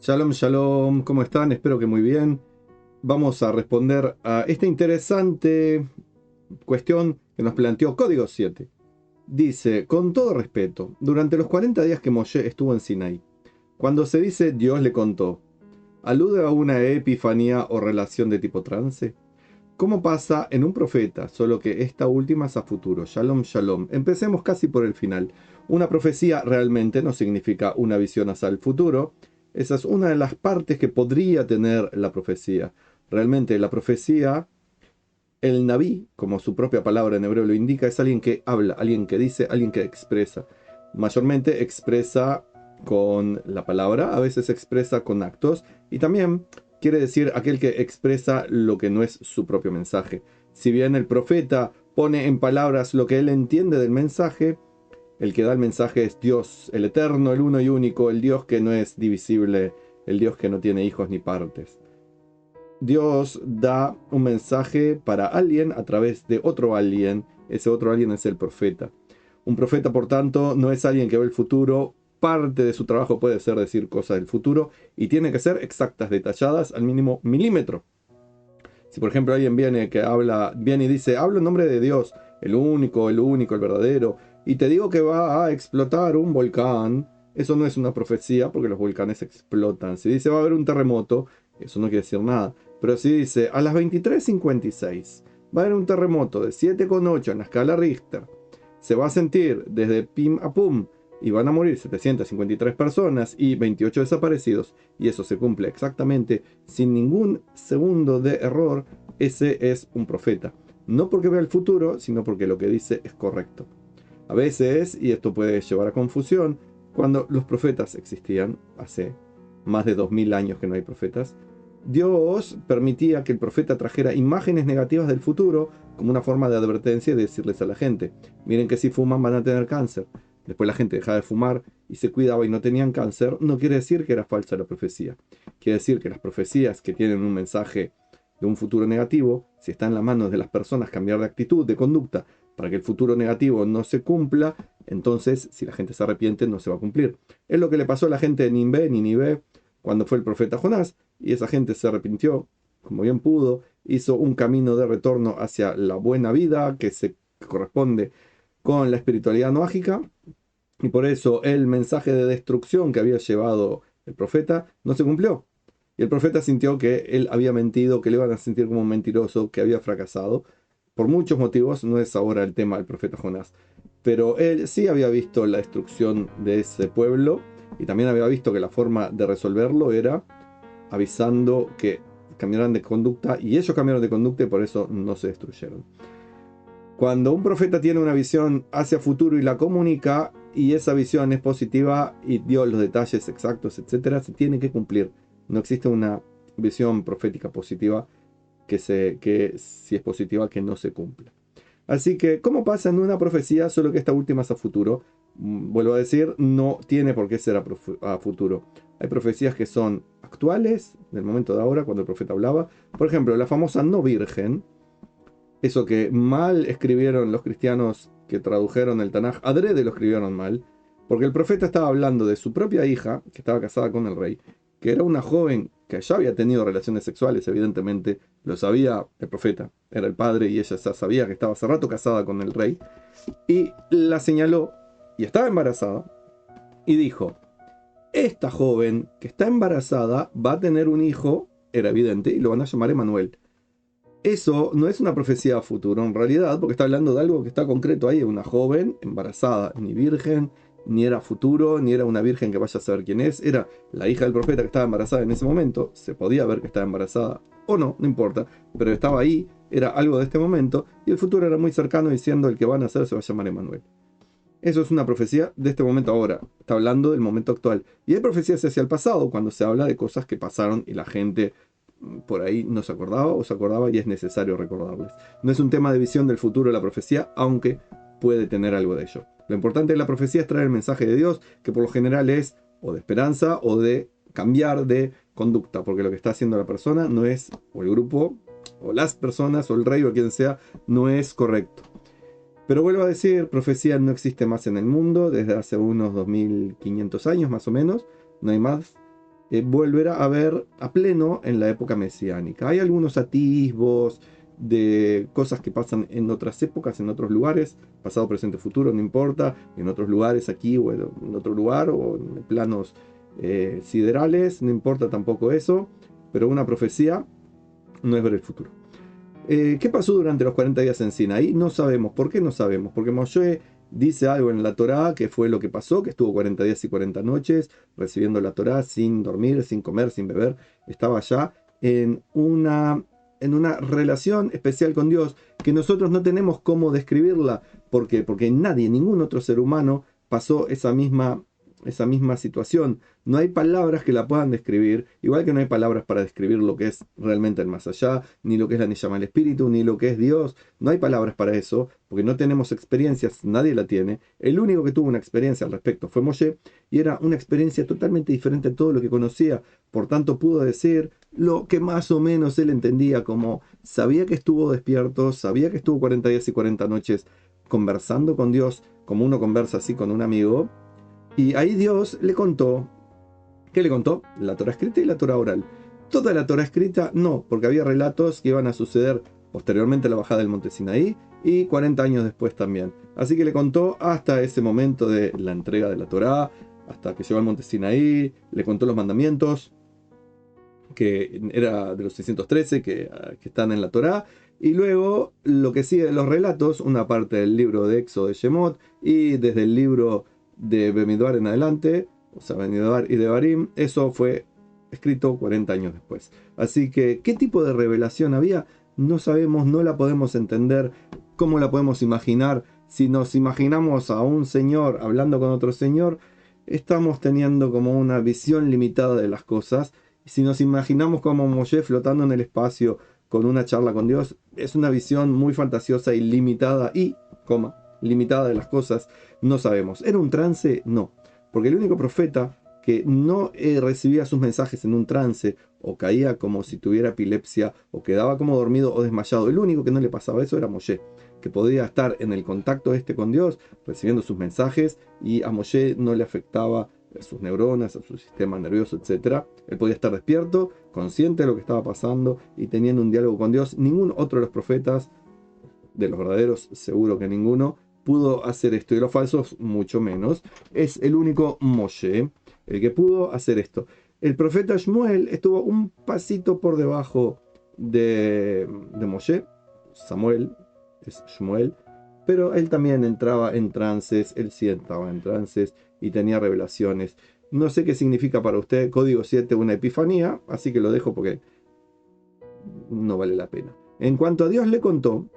Shalom, shalom, ¿cómo están? Espero que muy bien. Vamos a responder a esta interesante cuestión que nos planteó Código 7. Dice, con todo respeto, durante los 40 días que Moshe estuvo en Sinai, cuando se dice Dios le contó, ¿alude a una epifanía o relación de tipo trance? ¿Cómo pasa en un profeta, solo que esta última es a futuro? Shalom, shalom. Empecemos casi por el final. Una profecía realmente no significa una visión hacia el futuro. Esa es una de las partes que podría tener la profecía. Realmente la profecía, el Naví, como su propia palabra en hebreo lo indica, es alguien que habla, alguien que dice, alguien que expresa. Mayormente expresa con la palabra, a veces expresa con actos y también quiere decir aquel que expresa lo que no es su propio mensaje. Si bien el profeta pone en palabras lo que él entiende del mensaje, el que da el mensaje es Dios, el eterno, el uno y único, el Dios que no es divisible, el Dios que no tiene hijos ni partes. Dios da un mensaje para alguien a través de otro alguien. Ese otro alguien es el profeta. Un profeta, por tanto, no es alguien que ve el futuro. Parte de su trabajo puede ser decir cosas del futuro y tiene que ser exactas, detalladas al mínimo milímetro. Si por ejemplo alguien viene y dice, hablo en nombre de Dios, el único, el verdadero, y te digo que va a explotar un volcán, eso no es una profecía porque los volcanes explotan. Si dice va a haber un terremoto, eso no quiere decir nada. Pero si dice a las 23:56 va a haber un terremoto de 7,8 en la escala Richter, se va a sentir desde pim a pum y van a morir 753 personas y 28 desaparecidos, y eso se cumple exactamente sin ningún segundo de error, ese es un profeta. No porque vea el futuro, sino porque lo que dice es correcto. A veces, y esto puede llevar a confusión, cuando los profetas existían, hace más de 2000 años que no hay profetas, Dios permitía que el profeta trajera imágenes negativas del futuro como una forma de advertencia y de decirles a la gente, miren que si fuman van a tener cáncer. Después la gente dejaba de fumar y se cuidaba y no tenían cáncer, no quiere decir que era falsa la profecía. Quiere decir que las profecías que tienen un mensaje de un futuro negativo, si está en las manos de las personas cambiar de actitud, de conducta, para que el futuro negativo no se cumpla, entonces si la gente se arrepiente no se va a cumplir. Es lo que le pasó a la gente de Nínive cuando fue el profeta Jonás, y esa gente se arrepintió como bien pudo, hizo un camino de retorno hacia la buena vida que se corresponde con la espiritualidad mágica, y por eso el mensaje de destrucción que había llevado el profeta no se cumplió. Y el profeta sintió que él había mentido, que le iban a sentir como un mentiroso, que había fracasado. Por muchos motivos, no es ahora el tema del profeta Jonás. Pero él sí había visto la destrucción de ese pueblo y también había visto que la forma de resolverlo era avisando que cambiaran de conducta, y ellos cambiaron de conducta y por eso no se destruyeron. Cuando un profeta tiene una visión hacia futuro y la comunica, y esa visión es positiva y dio los detalles exactos, etcétera, se tiene que cumplir. No existe una visión profética positiva que si es positiva que no se cumpla. Así que, ¿cómo pasa en una profecía? Solo que esta última es a futuro. Vuelvo a decir, no tiene por qué ser a futuro. Hay profecías que son actuales, del momento de ahora, cuando el profeta hablaba. Por ejemplo, la famosa no virgen, eso que mal escribieron los cristianos que tradujeron el Tanaj, adrede lo escribieron mal, porque el profeta estaba hablando de su propia hija, que estaba casada con el rey, que era una joven que ya había tenido relaciones sexuales, evidentemente, lo sabía el profeta, era el padre y ella ya sabía que estaba hace rato casada con el rey, y la señaló, y estaba embarazada, y dijo, esta joven que está embarazada va a tener un hijo, era evidente, y lo van a llamar Emanuel. Eso no es una profecía a futuro, en realidad, porque está hablando de algo que está concreto ahí, una joven embarazada, ni virgen, ni era futuro, ni era una virgen que vaya a saber quién es, era la hija del profeta que estaba embarazada en ese momento, se podía ver que estaba embarazada o no, no importa, pero estaba ahí, era algo de este momento, y el futuro era muy cercano diciendo el que van a hacer se va a llamar Emanuel. Eso es una profecía de este momento ahora, está hablando del momento actual. Y hay profecías hacia el pasado, cuando se habla de cosas que pasaron y la gente por ahí no se acordaba o se acordaba y es necesario recordarles. No es un tema de visión del futuro de la profecía, aunque puede tener algo de ello. Lo importante de la profecía es traer el mensaje de Dios, que por lo general es o de esperanza o de cambiar de conducta, porque lo que está haciendo la persona no es, o el grupo, o las personas, o el rey, o quien sea, no es correcto. Pero vuelvo a decir, profecía no existe más en el mundo desde hace unos 2500 años más o menos, no hay más. volverá a ver a pleno en la época mesiánica. Hay algunos atisbos de cosas que pasan en otras épocas, en otros lugares, pasado, presente, futuro, no importa, en otros lugares aquí o en otro lugar o en planos siderales, no importa tampoco eso, pero una profecía no es ver el futuro. ¿Qué pasó durante los 40 días en Sinaí? No sabemos. ¿Por qué no sabemos? Porque Moshe dice algo en la Torá que fue lo que pasó, que estuvo 40 días y 40 noches recibiendo la Torá sin dormir, sin comer, sin beber. Estaba ya en una relación especial con Dios que nosotros no tenemos cómo describirla. ¿Por qué? Porque nadie, ningún otro ser humano pasó esa misma situación. No hay palabras que la puedan describir, igual que no hay palabras para describir lo que es realmente el más allá, ni lo que es la Neshama, el espíritu, ni lo que es Dios. No hay palabras para eso, porque no tenemos experiencias, nadie la tiene. El único que tuvo una experiencia al respecto fue Moshe, y era una experiencia totalmente diferente a todo lo que conocía. Por tanto, pudo decir lo que más o menos él entendía, como sabía que estuvo despierto, sabía que estuvo 40 días y 40 noches conversando con Dios, como uno conversa así con un amigo. Y ahí Dios le contó, ¿qué le contó? La Torah escrita y la Torah oral. Toda la Torah escrita no, porque había relatos que iban a suceder posteriormente a la bajada del monte Sinaí y 40 años después también. Así que le contó hasta ese momento de la entrega de la Torah, hasta que llegó al monte Sinaí, le contó los mandamientos, que era de los 613 que están en la Torá, y luego lo que sigue de los relatos, una parte del libro de Éxodo de Shemot, y desde el libro de Bemidbar en adelante, o sea, Bemidbar y Devarim, eso fue escrito 40 años después. Así que, ¿qué tipo de revelación había? No sabemos, no la podemos entender, ¿cómo la podemos imaginar? Si nos imaginamos a un señor hablando con otro señor, estamos teniendo como una visión limitada de las cosas. Si nos imaginamos como Moshe flotando en el espacio con una charla con Dios, es una visión muy fantasiosa y limitada limitada de las cosas. No sabemos. ¿Era un trance? No. Porque el único profeta que no recibía sus mensajes en un trance o caía como si tuviera epilepsia o quedaba como dormido o desmayado, el único que no le pasaba eso era Moshe, que podía estar en el contacto con Dios, recibiendo sus mensajes, y a Moshe no le afectaba a sus neuronas, a su sistema nervioso, etc. Él podía estar despierto, consciente de lo que estaba pasando y teniendo un diálogo con Dios. Ningún otro de los profetas, de los verdaderos, seguro que ninguno, pudo hacer esto, y los falsos mucho menos. Es el único Moshe el que pudo hacer esto. El profeta Shmuel estuvo un pasito por debajo de Moshe. Samuel es Shmuel, pero él también entraba en trances, él sí entraba en trances y tenía revelaciones. No sé qué significa para usted Código 7 una epifanía, así que lo dejo porque no vale la pena. En cuanto a Dios le contó,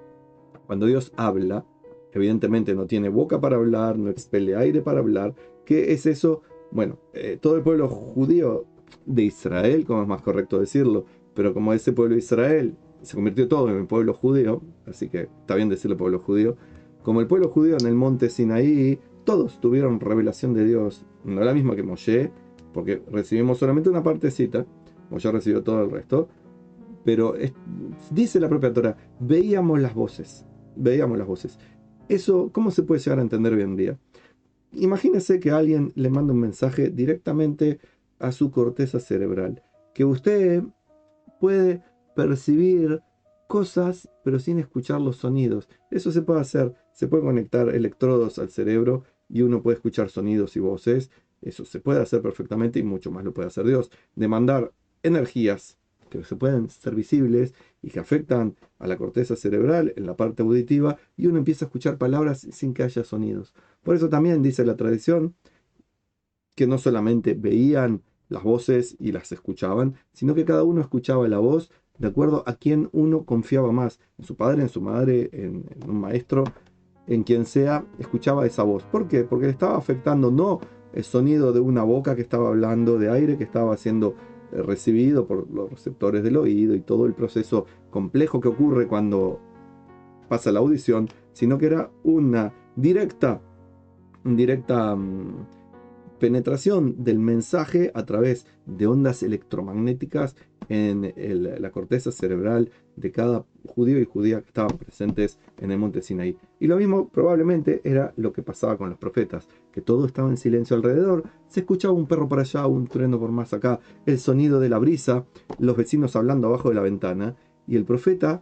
cuando Dios habla, evidentemente no tiene boca para hablar, no expele aire para hablar. ¿Qué es eso? Bueno, todo el pueblo judío de Israel, como es más correcto decirlo, pero como ese pueblo de Israel se convirtió todo en el pueblo judío, así que está bien decirlo pueblo judío, como el pueblo judío en el monte Sinaí, todos tuvieron revelación de Dios, no la misma que Moshe, porque recibimos solamente una partecita, Moshe recibió todo el resto, pero dice la propia Torah, veíamos las voces. Eso, ¿cómo se puede llegar a entender hoy en día? Imagínese que alguien le manda un mensaje directamente a su corteza cerebral, que usted puede percibir cosas, pero sin escuchar los sonidos. Eso se puede hacer, se puede conectar electrodos al cerebro y uno puede escuchar sonidos y voces. Eso se puede hacer perfectamente y mucho más lo puede hacer Dios. Demandar energías que se pueden ser visibles y que afectan a la corteza cerebral en la parte auditiva, y uno empieza a escuchar palabras sin que haya sonidos. Por eso también dice la tradición que no solamente veían las voces y las escuchaban, sino que cada uno escuchaba la voz de acuerdo a quien uno confiaba más, en su padre, en su madre, en un maestro, en quien sea, escuchaba esa voz. ¿Por qué? Porque le estaba afectando no el sonido de una boca que estaba hablando, de aire que estaba siendo recibido por los receptores del oído y todo el proceso complejo que ocurre cuando pasa la audición, sino que era una directa penetración del mensaje a través de ondas electromagnéticas en la corteza cerebral de cada judío y judía que estaban presentes en el monte Sinaí. Y lo mismo probablemente era lo que pasaba con los profetas, que todo estaba en silencio alrededor, se escuchaba un perro por allá, un trueno por más acá, el sonido de la brisa, los vecinos hablando abajo de la ventana, y el profeta,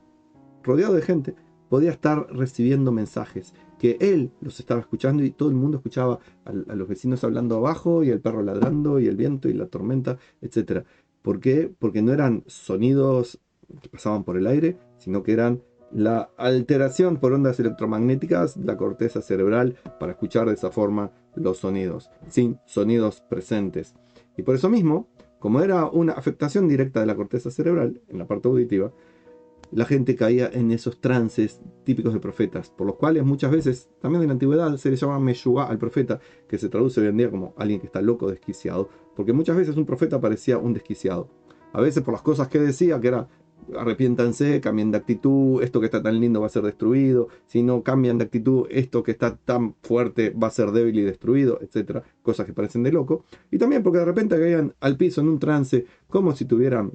rodeado de gente, podía estar recibiendo mensajes, que él los estaba escuchando y todo el mundo escuchaba a los vecinos hablando abajo y el perro ladrando y el viento y la tormenta, etc. ¿Por qué? Porque no eran sonidos que pasaban por el aire, sino que eran la alteración por ondas electromagnéticas de la corteza cerebral para escuchar de esa forma los sonidos, sin sonidos presentes. Y por eso mismo, como era una afectación directa de la corteza cerebral, en la parte auditiva, la gente caía en esos trances típicos de profetas, por los cuales muchas veces, también en la antigüedad, se le llama Meshugá al profeta, que se traduce hoy en día como alguien que está loco, desquiciado, porque muchas veces un profeta parecía un desquiciado. A veces por las cosas que decía, que era arrepiéntanse, cambien de actitud, esto que está tan lindo va a ser destruido, si no cambian de actitud, esto que está tan fuerte va a ser débil y destruido, etcétera, cosas que parecen de loco. Y también porque de repente caían al piso en un trance, como si tuvieran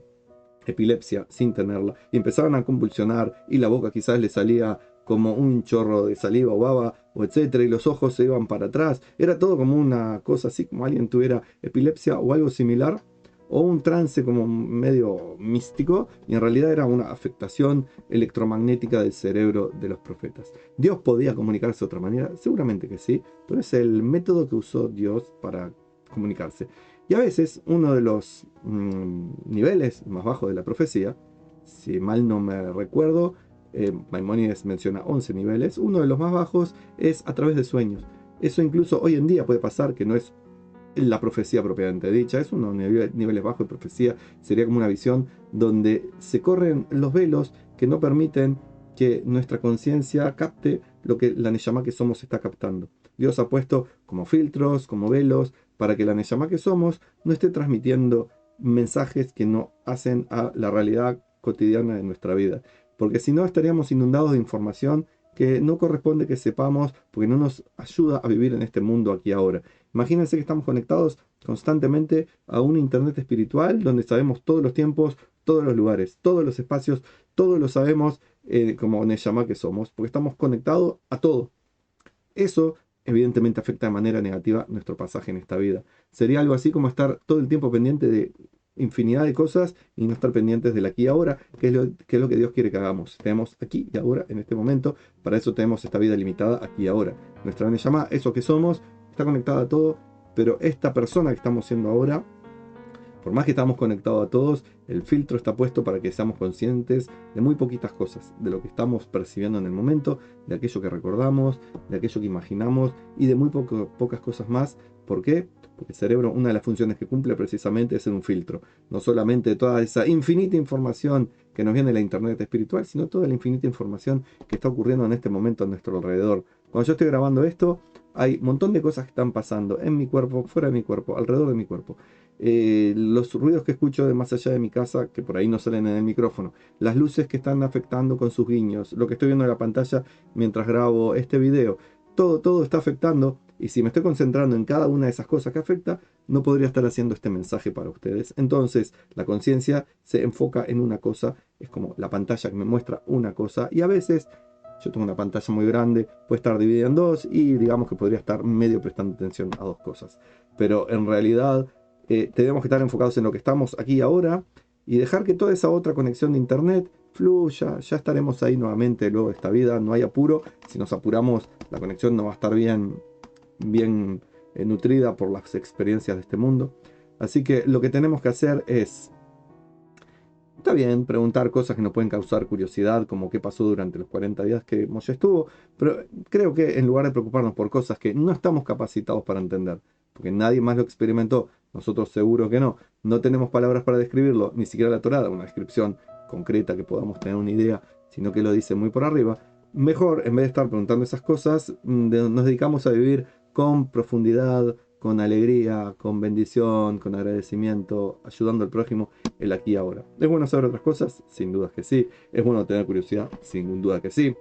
epilepsia sin tenerla, y empezaban a convulsionar y la boca quizás le salía como un chorro de saliva o baba, o etcétera, y los ojos se iban para atrás. Era todo como una cosa así, como alguien tuviera epilepsia o algo similar, o un trance como medio místico, y en realidad era una afectación electromagnética del cerebro de los profetas. ¿Dios podía comunicarse de otra manera? Seguramente que sí, pero es el método que usó Dios para comunicarse. Y a veces uno de los niveles más bajos de la profecía, si mal no me recuerdo, Maimónides menciona 11 niveles, uno de los más bajos es a través de sueños. Eso incluso hoy en día puede pasar, que no es la profecía propiamente dicha, es unos niveles bajos de profecía, sería como una visión donde se corren los velos que no permiten que nuestra conciencia capte lo que la Neshama que somos está captando. Dios ha puesto como filtros, como velos, para que la Neshama que somos no esté transmitiendo mensajes que no hacen a la realidad cotidiana de nuestra vida. Porque si no estaríamos inundados de información que no corresponde que sepamos, porque no nos ayuda a vivir en este mundo aquí ahora. Imagínense que estamos conectados constantemente a un internet espiritual donde sabemos todos los tiempos, todos los lugares, todos los espacios, todos lo sabemos como Neshama que somos, porque estamos conectados a todo. Eso evidentemente afecta de manera negativa nuestro pasaje en esta vida. Sería algo así como estar todo el tiempo pendiente de infinidad de cosas y no estar pendientes del aquí y ahora, que es lo que Dios quiere que hagamos. Tenemos aquí y ahora, en este momento, para eso tenemos esta vida limitada aquí y ahora. Nuestra Neshama, eso que somos, está conectada a todo, pero esta persona que estamos siendo ahora, por más que estamos conectados a todos, el filtro está puesto para que seamos conscientes de muy poquitas cosas, de lo que estamos percibiendo en el momento, de aquello que recordamos, de aquello que imaginamos y de muy pocas cosas más. ¿Por qué? Porque el cerebro, una de las funciones que cumple precisamente es ser un filtro. No solamente toda esa infinita información que nos viene de la internet espiritual, sino toda la infinita información que está ocurriendo en este momento a nuestro alrededor. Cuando yo estoy grabando esto, hay un montón de cosas que están pasando en mi cuerpo, fuera de mi cuerpo, alrededor de mi cuerpo. Los ruidos que escucho de más allá de mi casa, que por ahí no salen en el micrófono, las luces que están afectando con sus guiños, lo que estoy viendo en la pantalla mientras grabo este video, todo está afectando, y si me estoy concentrando en cada una de esas cosas que afecta, no podría estar haciendo este mensaje para ustedes. Entonces, la conciencia se enfoca en una cosa, es como la pantalla que me muestra una cosa, y a veces yo tengo una pantalla muy grande, puede estar dividida en dos, y digamos que podría estar medio prestando atención a dos cosas. Pero en realidad tenemos que estar enfocados en lo que estamos aquí y ahora y dejar que toda esa otra conexión de internet fluya. Ya estaremos ahí nuevamente luego de esta vida, no hay apuro. Si nos apuramos, la conexión no va a estar bien nutrida por las experiencias de este mundo. Así que lo que tenemos que hacer es, está bien, preguntar cosas que nos pueden causar curiosidad, como qué pasó durante los 40 días que Moshe estuvo, pero creo que en lugar de preocuparnos por cosas que no estamos capacitados para entender, porque nadie más lo experimentó, nosotros seguro que no, no tenemos palabras para describirlo, ni siquiera la Torá, una descripción concreta que podamos tener una idea, sino que lo dice muy por arriba, mejor, en vez de estar preguntando esas cosas, nos dedicamos a vivir con profundidad, con alegría, con bendición, con agradecimiento, ayudando al prójimo el aquí y ahora. ¿Es bueno saber otras cosas? Sin dudas que sí. ¿Es bueno tener curiosidad? Sin duda que sí.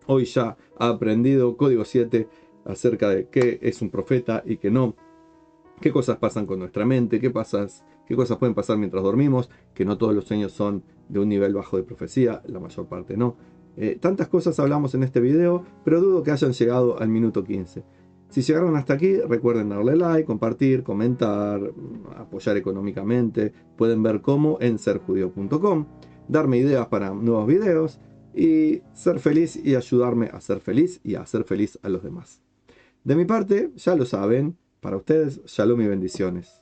Hoy ya ha aprendido Código 7 acerca de qué es un profeta y qué no. qué cosas pasan con nuestra mente, qué cosas pueden pasar mientras dormimos, que no todos los sueños son de un nivel bajo de profecía, la mayor parte no. Tantas cosas hablamos en este video, pero dudo que hayan llegado al minuto 15. Si llegaron hasta aquí, recuerden darle like, compartir, comentar, apoyar económicamente. Pueden ver cómo en serjudío.com, darme ideas para nuevos videos y ser feliz y ayudarme a ser feliz y a hacer feliz a los demás. De mi parte, ya lo saben, para ustedes, shalom y bendiciones.